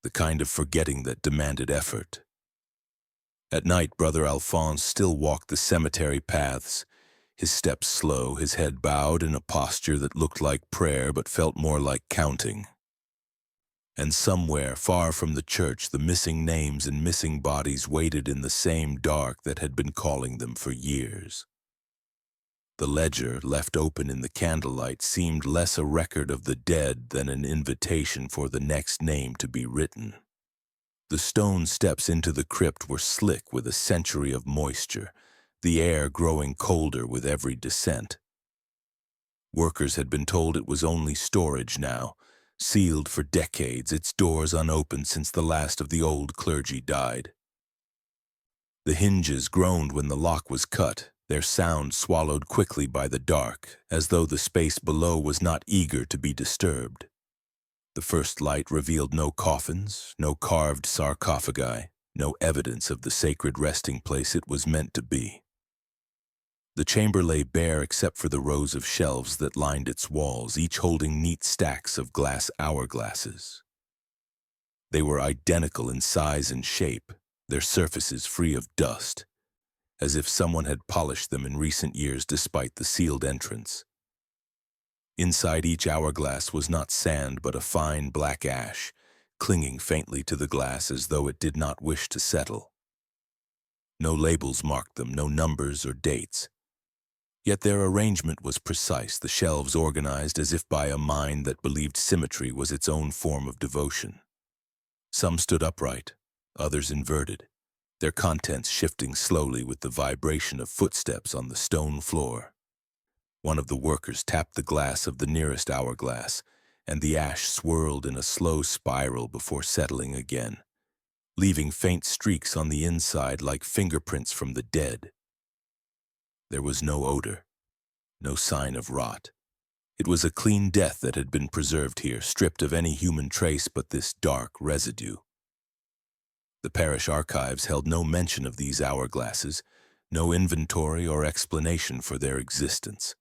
The kind of forgetting that demanded effort. At night, Brother Alphonse still walked the cemetery paths, his steps slow, his head bowed in a posture that looked like prayer but felt more like counting. And somewhere, far from the church, the missing names and missing bodies waited in the same dark that had been calling them for years. The ledger, left open in the candlelight, seemed less a record of the dead than an invitation for the next name to be written. The stone steps into the crypt were slick with a century of moisture, the air growing colder with every descent. Workers had been told it was only storage now, sealed for decades, its doors unopened since the last of the old clergy died. The hinges groaned when the lock was cut, their sound swallowed quickly by the dark, as though the space below was not eager to be disturbed. The first light revealed no coffins, no carved sarcophagi, no evidence of the sacred resting place it was meant to be. The chamber lay bare except for the rows of shelves that lined its walls, each holding neat stacks of glass hourglasses. They were identical in size and shape, their surfaces free of dust, as if someone had polished them in recent years despite the sealed entrance. Inside each hourglass was not sand but a fine black ash, clinging faintly to the glass as though it did not wish to settle. No labels marked them, no numbers or dates. Yet their arrangement was precise, the shelves organized as if by a mind that believed symmetry was its own form of devotion. Some stood upright, others inverted, their contents shifting slowly with the vibration of footsteps on the stone floor. One of the workers tapped the glass of the nearest hourglass, and the ash swirled in a slow spiral before settling again, leaving faint streaks on the inside like fingerprints from the dead. There was no odor, no sign of rot. It was a clean death that had been preserved here, stripped of any human trace but this dark residue. The parish archives held no mention of these hourglasses, no inventory or explanation for their existence.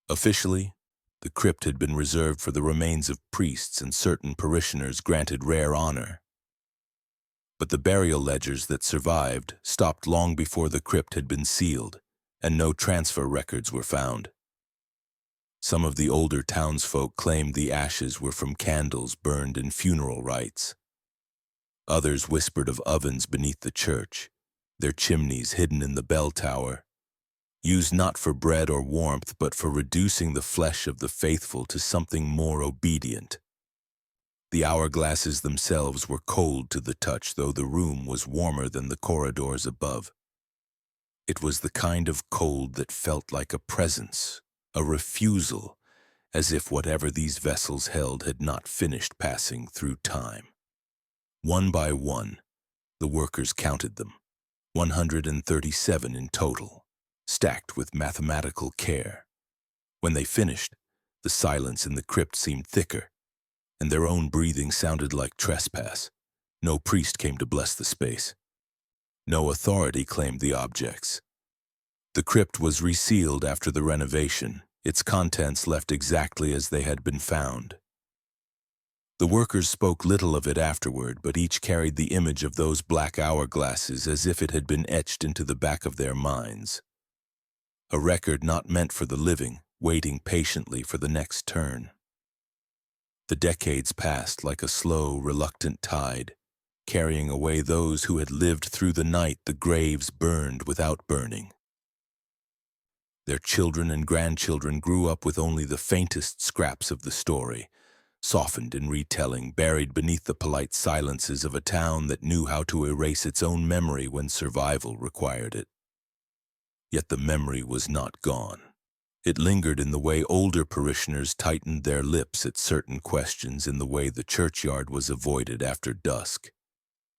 Officially, the crypt had been reserved for the remains of priests and certain parishioners granted rare honor. But the burial ledgers that survived stopped long before the crypt had been sealed, and no transfer records were found. Some of the older townsfolk claimed the ashes were from candles burned in funeral rites. Others whispered of ovens beneath the church, their chimneys hidden in the bell tower. used not for bread or warmth, but for reducing the flesh of the faithful to something more obedient. The hourglasses themselves were cold to the touch, though the room was warmer than the corridors above. It was the kind of cold that felt like a presence, a refusal, as if whatever these vessels held had not finished passing through time. One by one, the workers counted them, 137 in total, stacked with mathematical care. When they finished, the silence in the crypt seemed thicker, and their own breathing sounded like trespass. No priest came to bless the space. No authority claimed the objects. The crypt was resealed after the renovation, its contents left exactly as they had been found. The workers spoke little of it afterward, but each carried the image of those black hourglasses as if it had been etched into the back of their minds. A record not meant for the living, waiting patiently for the next turn. The decades passed like a slow, reluctant tide, carrying away those who had lived through the night the graves burned without burning. Their children and grandchildren grew up with only the faintest scraps of the story, softened in retelling, buried beneath the polite silences of a town that knew how to erase its own memory when survival required it. Yet the memory was not gone. It lingered in the way older parishioners tightened their lips at certain questions, in the way the churchyard was avoided after dusk,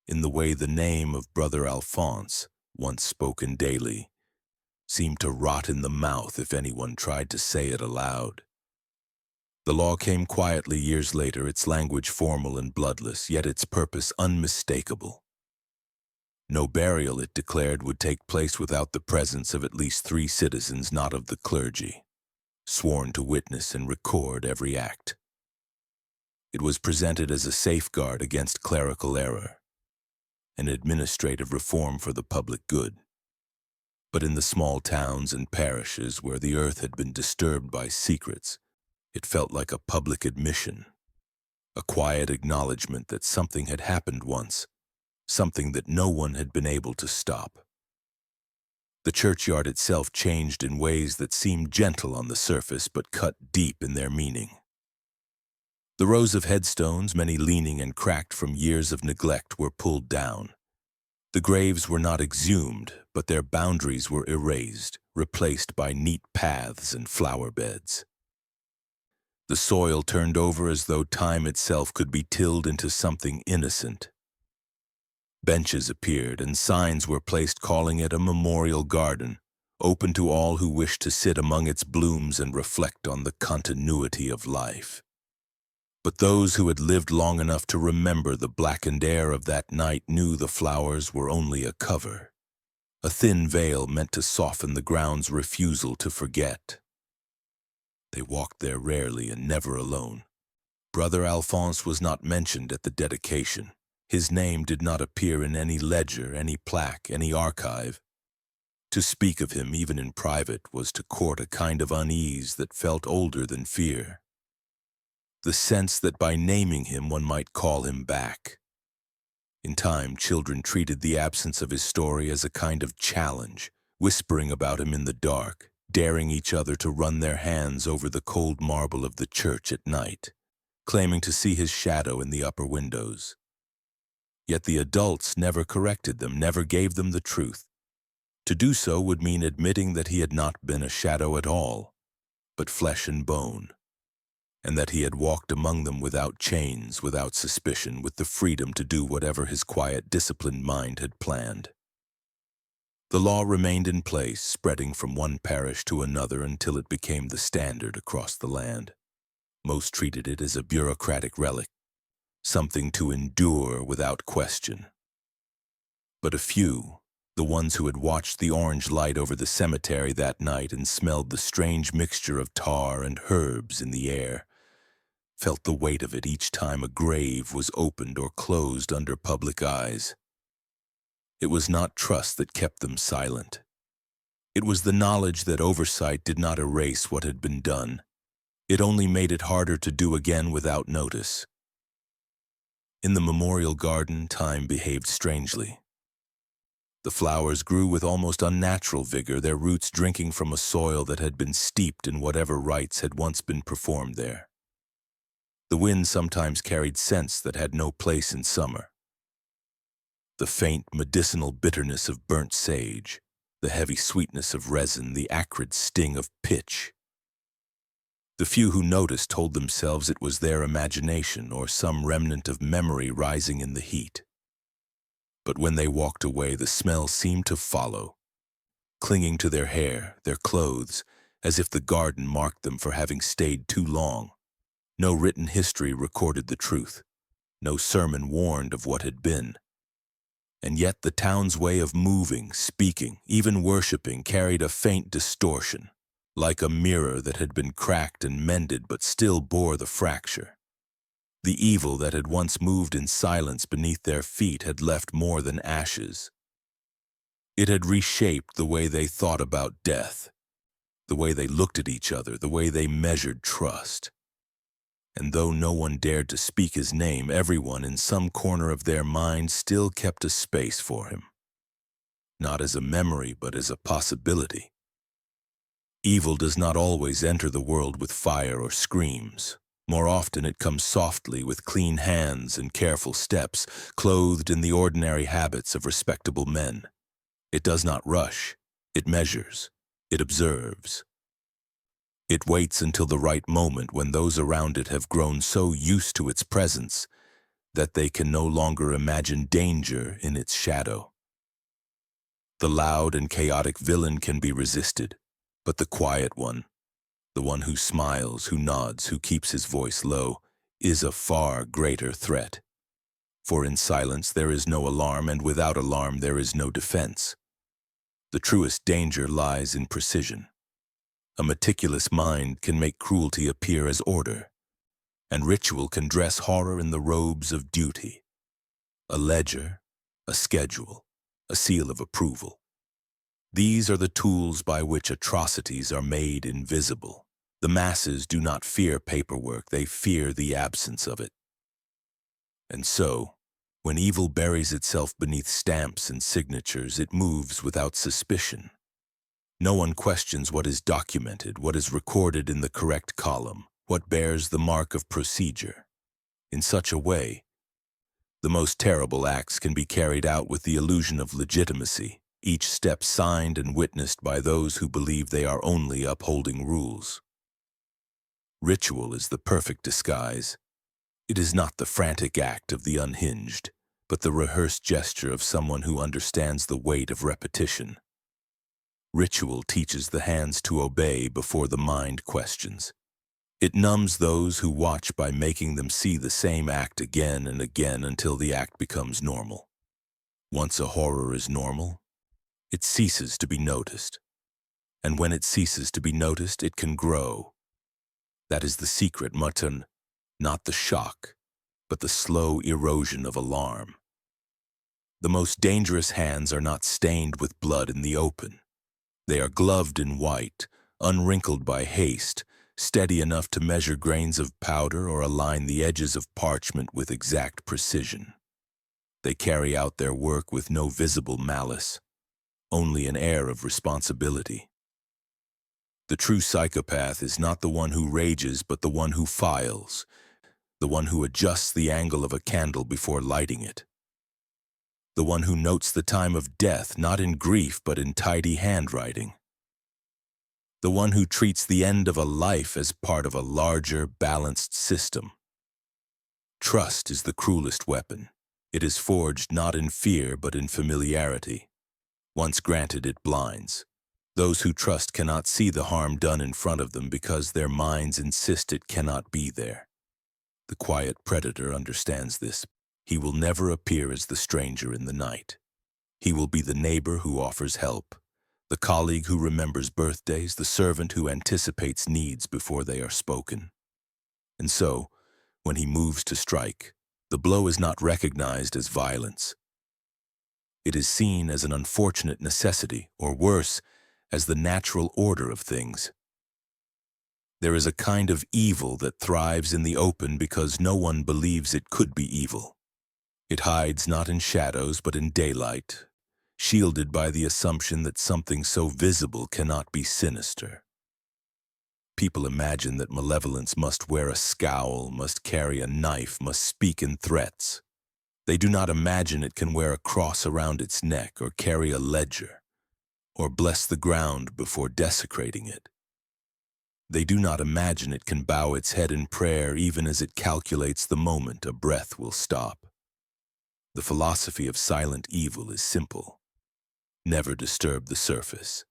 in the way the name of Brother Alphonse, once spoken daily, seemed to rot in the mouth if anyone tried to say it aloud. The law came quietly years later, its language formal and bloodless, yet its purpose unmistakable. No burial, it declared, would take place without the presence of at least 3 citizens not of the clergy, sworn to witness and record every act. It was presented as a safeguard against clerical error, an administrative reform for the public good. But in the small towns and parishes where the earth had been disturbed by secrets, it felt like a public admission, a quiet acknowledgement that something had happened once, something that no one had been able to stop. The churchyard itself changed in ways that seemed gentle on the surface but cut deep in their meaning. The rows of headstones, many leaning and cracked from years of neglect, were pulled down. The graves were not exhumed, but their boundaries were erased, replaced by neat paths and flower beds. The soil turned over as though time itself could be tilled into something innocent. Benches appeared, and signs were placed calling it a memorial garden, open to all who wished to sit among its blooms and reflect on the continuity of life. But those who had lived long enough to remember the blackened air of that night knew the flowers were only a cover, a thin veil meant to soften the ground's refusal to forget. They walked there rarely and never alone. Brother Alphonse was not mentioned at the dedication. His name did not appear in any ledger, any plaque, any archive. To speak of him, even in private, was to court a kind of unease that felt older than fear. The sense that by naming him one might call him back. In time, children treated the absence of his story as a kind of challenge, whispering about him in the dark, daring each other to run their hands over the cold marble of the church at night, claiming to see his shadow in the upper windows. Yet the adults never corrected them, never gave them the truth. To do so would mean admitting that he had not been a shadow at all, but flesh and bone, and that he had walked among them without chains, without suspicion, with the freedom to do whatever his quiet, disciplined mind had planned. The law remained in place, spreading from one parish to another until it became the standard across the land. Most treated it as a bureaucratic relic, something to endure without question. But a few, the ones who had watched the orange light over the cemetery that night and smelled the strange mixture of tar and herbs in the air, felt the weight of it each time a grave was opened or closed under public eyes. It was not trust that kept them silent. It was the knowledge that oversight did not erase what had been done. It only made it harder to do again without notice. In the memorial garden, time behaved strangely. The flowers grew with almost unnatural vigor, their roots drinking from a soil that had been steeped in whatever rites had once been performed there. The wind sometimes carried scents that had no place in summer. The faint medicinal bitterness of burnt sage, the heavy sweetness of resin, the acrid sting of pitch. The few who noticed told themselves it was their imagination or some remnant of memory rising in the heat. But when they walked away, the smell seemed to follow, clinging to their hair, their clothes, as if the garden marked them for having stayed too long. No written history recorded the truth. No sermon warned of what had been. And yet the town's way of moving, speaking, even worshiping carried a faint distortion, like a mirror that had been cracked and mended but still bore the fracture. The evil that had once moved in silence beneath their feet had left more than ashes. It had reshaped the way they thought about death, the way they looked at each other, the way they measured trust. And though no one dared to speak his name, everyone in some corner of their mind still kept a space for him. Not as a memory, but as a possibility. Evil does not always enter the world with fire or screams. More often it comes softly with clean hands and careful steps, clothed in the ordinary habits of respectable men. It does not rush. It measures. It observes. It waits until the right moment when those around it have grown so used to its presence that they can no longer imagine danger in its shadow. The loud and chaotic villain can be resisted, but the quiet one, the one who smiles, who nods, who keeps his voice low, is a far greater threat. For in silence there is no alarm, and without alarm there is no defense. The truest danger lies in precision. A meticulous mind can make cruelty appear as order, and ritual can dress horror in the robes of duty. A ledger, a schedule, a seal of approval. These are the tools by which atrocities are made invisible. The masses do not fear paperwork, they fear the absence of it. And so, when evil buries itself beneath stamps and signatures, it moves without suspicion. No one questions what is documented, what is recorded in the correct column, what bears the mark of procedure. In such a way, the most terrible acts can be carried out with the illusion of legitimacy, each step signed and witnessed by those who believe they are only upholding rules. Ritual is the perfect disguise. It is not the frantic act of the unhinged, but the rehearsed gesture of someone who understands the weight of repetition. Ritual teaches the hands to obey before the mind questions. It numbs those who watch by making them see the same act again and again until the act becomes normal. Once a horror is normal, it ceases to be noticed. And when it ceases to be noticed, it can grow. That is the secret, mutton, not the shock, but the slow erosion of alarm. The most dangerous hands are not stained with blood in the open. They are gloved in white, unwrinkled by haste, steady enough to measure grains of powder or align the edges of parchment with exact precision. They carry out their work with no visible malice, only an air of responsibility. The true psychopath is not the one who rages, but the one who files, the one who adjusts the angle of a candle before lighting it. The one who notes the time of death, not in grief, but in tidy handwriting. The one who treats the end of a life as part of a larger, balanced system. Trust is the cruelest weapon. It is forged not in fear, but in familiarity. Once granted, it blinds. Those who trust cannot see the harm done in front of them because their minds insist it cannot be there. The quiet predator understands this. He will never appear as the stranger in the night. He will be the neighbor who offers help, the colleague who remembers birthdays, the servant who anticipates needs before they are spoken. And so, when he moves to strike, the blow is not recognized as violence. It is seen as an unfortunate necessity, or worse, as the natural order of things. There is a kind of evil that thrives in the open because no one believes it could be evil. It hides not in shadows but in daylight. shielded by the assumption that something so visible cannot be sinister. People imagine that malevolence must wear a scowl, must carry a knife, must speak in threats. They do not imagine it can wear a cross around its neck or carry a ledger, or bless the ground before desecrating it. They do not imagine it can bow its head in prayer even as it calculates the moment a breath will stop. The philosophy of silent evil is simple. Never disturb the surface.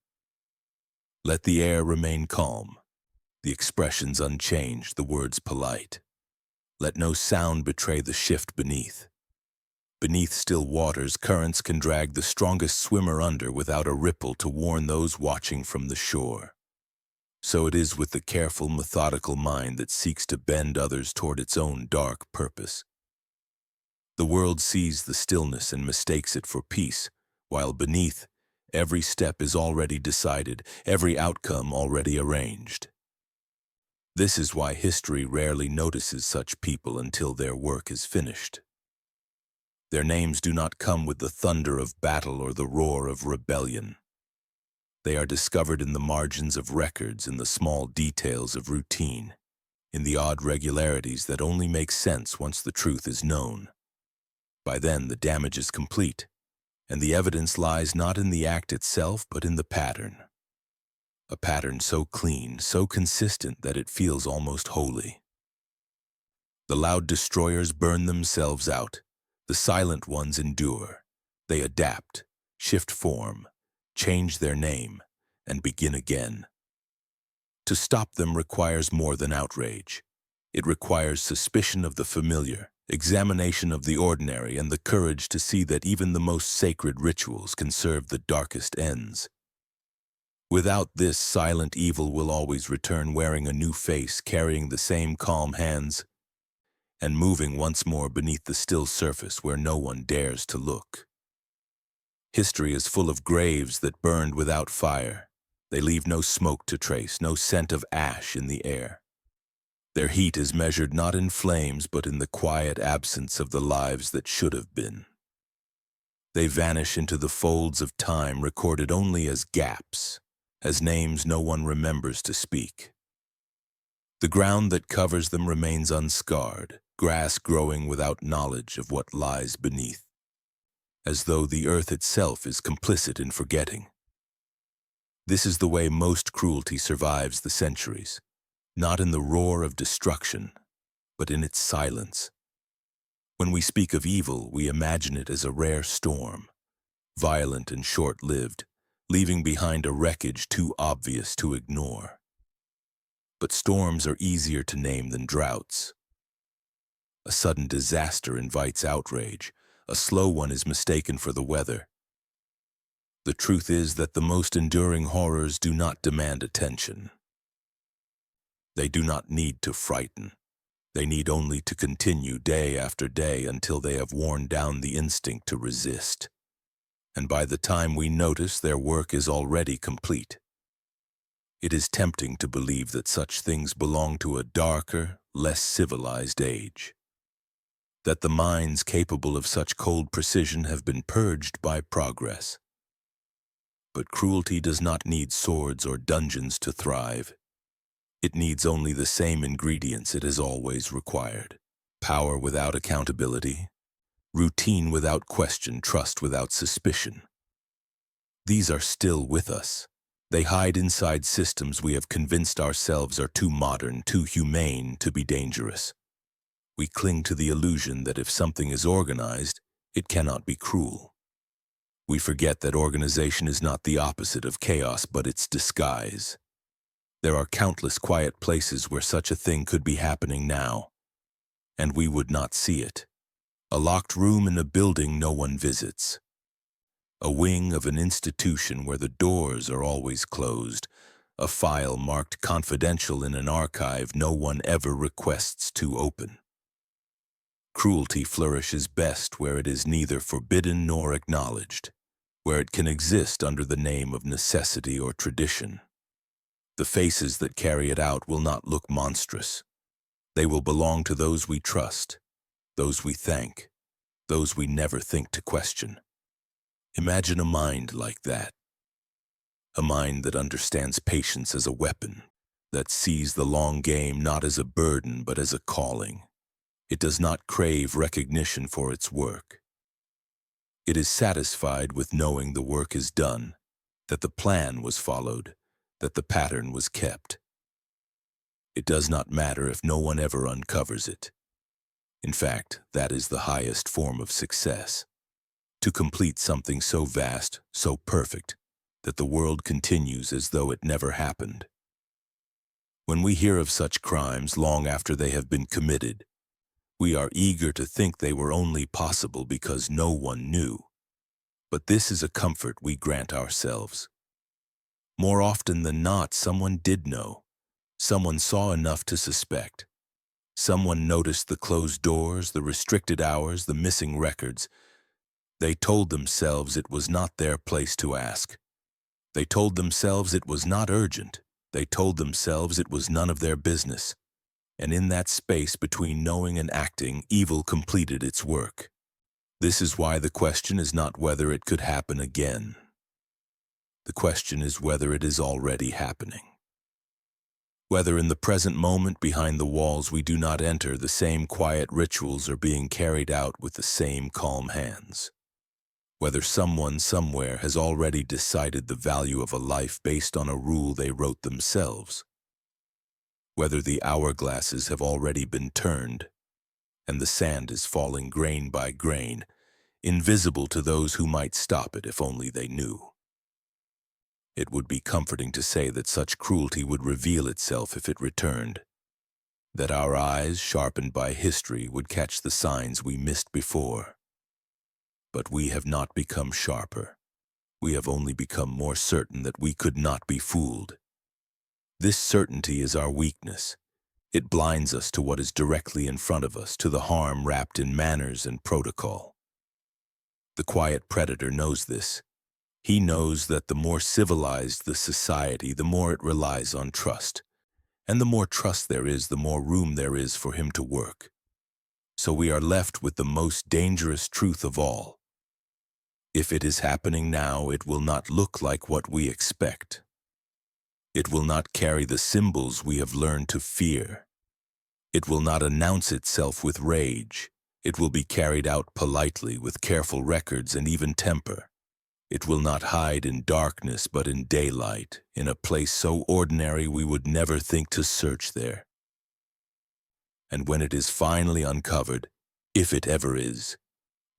Let the air remain calm, the expressions unchanged, the words polite. Let no sound betray the shift beneath. Beneath still waters, currents can drag the strongest swimmer under without a ripple to warn those watching from the shore. So it is with the careful, methodical mind that seeks to bend others toward its own dark purpose. The world sees the stillness and mistakes it for peace, while beneath, every step is already decided, every outcome already arranged. This is why history rarely notices such people until their work is finished. Their names do not come with the thunder of battle or the roar of rebellion. They are discovered in the margins of records, in the small details of routine, in the odd regularities that only make sense once the truth is known. By then, the damage is complete, and the evidence lies not in the act itself, but in the pattern. A pattern so clean, so consistent that it feels almost holy. The loud destroyers burn themselves out. The silent ones endure. They adapt, shift form, change their name, and begin again. To stop them requires more than outrage. It requires suspicion of the familiar, examination of the ordinary, and the courage to see that even the most sacred rituals can serve the darkest ends. Without this, silent evil will always return wearing a new face, carrying the same calm hands, and moving once more beneath the still surface where no one dares to look. History is full of graves that burned without fire. They leave no smoke to trace, no scent of ash in the air. Their heat is measured not in flames, but in the quiet absence of the lives that should have been. They vanish into the folds of time, recorded only as gaps, as names no one remembers to speak. The ground that covers them remains unscarred, grass growing without knowledge of what lies beneath, as though the earth itself is complicit in forgetting. This is the way most cruelty survives the centuries, not in the roar of destruction, but in its silence. When we speak of evil, we imagine it as a rare storm, violent and short-lived, leaving behind a wreckage too obvious to ignore. But storms are easier to name than droughts. A sudden disaster invites outrage. A slow one is mistaken for the weather. The truth is that the most enduring horrors do not demand attention. They do not need to frighten. They need only to continue day after day until they have worn down the instinct to resist. And by the time we notice, their work is already complete. It is tempting to believe that such things belong to a darker, less civilized age. That the minds capable of such cold precision have been purged by progress. But cruelty does not need swords or dungeons to thrive. It needs only the same ingredients it has always required: power without accountability, routine without question, trust without suspicion. These are still with us. They hide inside systems we have convinced ourselves are too modern, too humane to be dangerous. We cling to the illusion that if something is organized, it cannot be cruel. We forget that organization is not the opposite of chaos, but its disguise. There are countless quiet places where such a thing could be happening now, and we would not see it. A locked room in a building no one visits. A wing of an institution where the doors are always closed. A file marked confidential in an archive no one ever requests to open. Cruelty flourishes best where it is neither forbidden nor acknowledged, where it can exist under the name of necessity or tradition. The faces that carry it out will not look monstrous. They will belong to those we trust, those we thank, those we never think to question. Imagine a mind like that, a mind that understands patience as a weapon, that sees the long game not as a burden but as a calling. It does not crave recognition for its work. It is satisfied with knowing the work is done, that the plan was followed, that the pattern was kept. It does not matter if no one ever uncovers it. In fact, that is the highest form of success. To complete something so vast, so perfect, that the world continues as though it never happened. When we hear of such crimes long after they have been committed, we are eager to think they were only possible because no one knew. But this is a comfort we grant ourselves. More often than not, someone did know. Someone saw enough to suspect. Someone noticed the closed doors, the restricted hours, the missing records. They told themselves it was not their place to ask. They told themselves it was not urgent. They told themselves it was none of their business. And in that space between knowing and acting, evil completed its work. This is why the question is not whether it could happen again. The question is whether it is already happening. Whether in the present moment behind the walls we do not enter, the same quiet rituals are being carried out with the same calm hands. Whether someone somewhere has already decided the value of a life based on a rule they wrote themselves. Whether the hourglasses have already been turned, and the sand is falling grain by grain, invisible to those who might stop it if only they knew. It would be comforting to say that such cruelty would reveal itself if it returned, that our eyes, sharpened by history, would catch the signs we missed before. But we have not become sharper. We have only become more certain that we could not be fooled. This certainty is our weakness. It blinds us to what is directly in front of us, to the harm wrapped in manners and protocol. The quiet predator knows this. He knows that the more civilized the society, the more it relies on trust. And the more trust there is, the more room there is for him to work. So we are left with the most dangerous truth of all. If it is happening now, it will not look like what we expect. It will not carry the symbols we have learned to fear. It will not announce itself with rage. It will be carried out politely, with careful records and even temper. It will not hide in darkness, but in daylight, in a place so ordinary we would never think to search there. And when it is finally uncovered, if it ever is,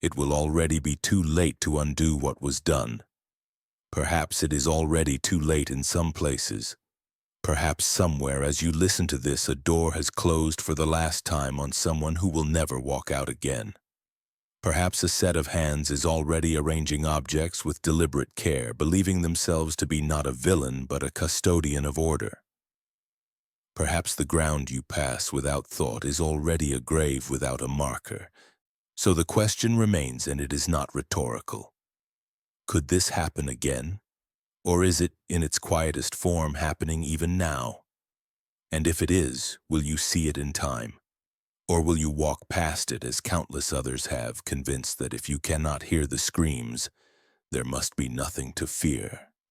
it will already be too late to undo what was done. Perhaps it is already too late in some places. Perhaps somewhere, as you listen to this, a door has closed for the last time on someone who will never walk out again. Perhaps a set of hands is already arranging objects with deliberate care, believing themselves to be not a villain but a custodian of order. Perhaps the ground you pass without thought is already a grave without a marker. So the question remains, and it is not rhetorical. Could this happen again? Or is it, in its quietest form, happening even now? And if it is, will you see it in time? Or will you walk past it as countless others have, convinced that if you cannot hear the screams, there must be nothing to fear?